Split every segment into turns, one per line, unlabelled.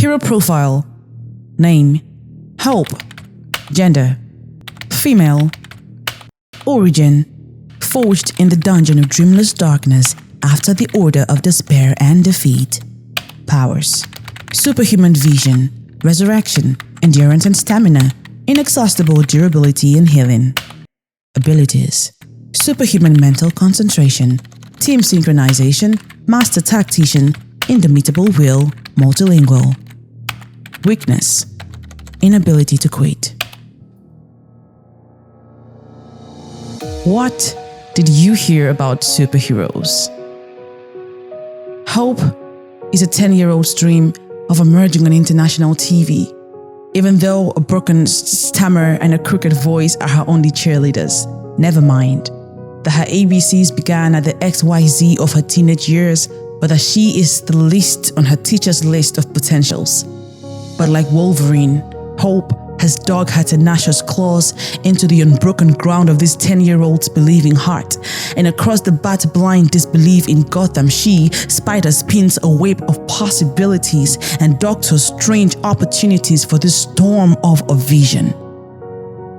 Hero profile. Name: Hope. Gender: female. Origin: forged in the dungeon of dreamless darkness after the order of despair and defeat. Powers: superhuman vision, resurrection, endurance and stamina, inexhaustible durability and healing. Abilities: superhuman mental concentration, team synchronization, master tactician, indomitable will, multilingual. Weakness: inability to quit. What did you hear about superheroes? Hope is a 10-year-old's dream of emerging on international TV, even though a broken stammer and a crooked voice are her only cheerleaders. Never mind that her ABCs began at the XYZ of her teenage years, but that she is the least on her teacher's list of potentials. But like Wolverine, Hope has dug her tenacious claws into the unbroken ground of this 10-year-old's believing heart, and across the bat-blind disbelief in Gotham, she, Spider, spins a web of possibilities and doctors strange opportunities for this storm of a vision.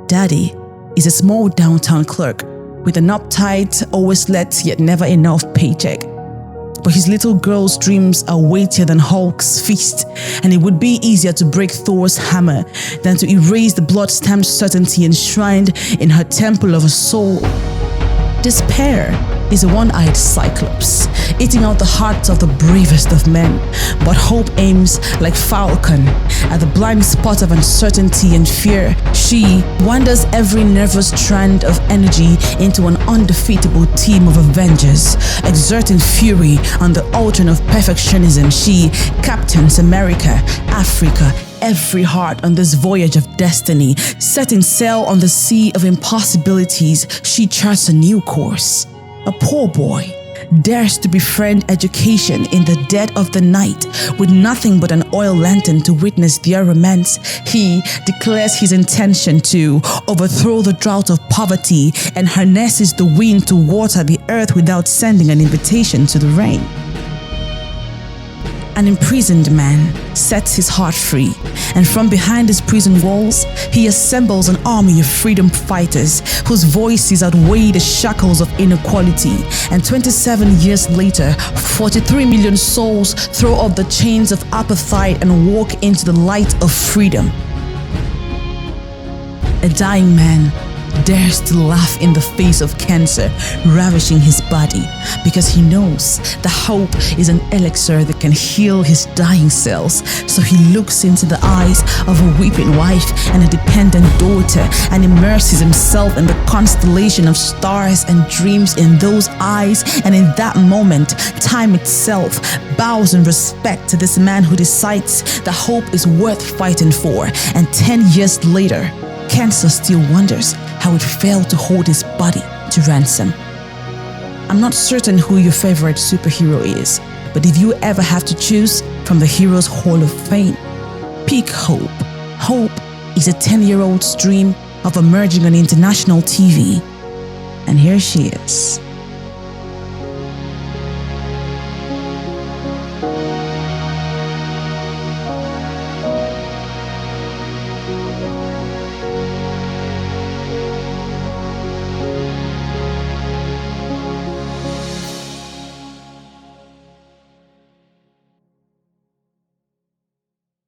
Daddy is a small downtown clerk with an uptight, always late yet never enough paycheck. But his little girl's dreams are weightier than Hulk's fist, and it would be easier to break Thor's hammer than to erase the blood-stamped certainty enshrined in her temple of a soul. Despair is a one-eyed cyclops, eating out the hearts of the bravest of men. But hope aims like falcon at the blind spot of uncertainty and fear. She wanders every nervous strand of energy into an undefeatable team of avengers, exerting fury on the altar of perfectionism. She captains America, Africa, every heart on this voyage of destiny. Setting sail on the sea of impossibilities, she charts a new course. A poor boy dares to befriend education in the dead of the night with nothing but an oil lantern to witness their romance. He declares his intention to overthrow the drought of poverty and harnesses the wind to water the earth without sending an invitation to the rain. An imprisoned man sets his heart free, and from behind his prison walls, he assembles an army of freedom fighters whose voices outweigh the shackles of inequality. And 27 years later, 43 million souls throw off the chains of apartheid and walk into the light of freedom. A dying man dares to laugh in the face of cancer ravishing his body, because he knows that hope is an elixir that can heal his dying cells. So he looks into the eyes of a weeping wife and a dependent daughter and immerses himself in the constellation of stars and dreams in those eyes. And in that moment, time itself bows in respect to this man who decides that hope is worth fighting for. And 10 years later, cancer still wonders how it failed to hold his body to ransom. I'm not certain who your favorite superhero is, but if you ever have to choose from the Heroes Hall of Fame, pick Hope. Hope is a 10-year-old's dream of emerging on international TV. And here she is.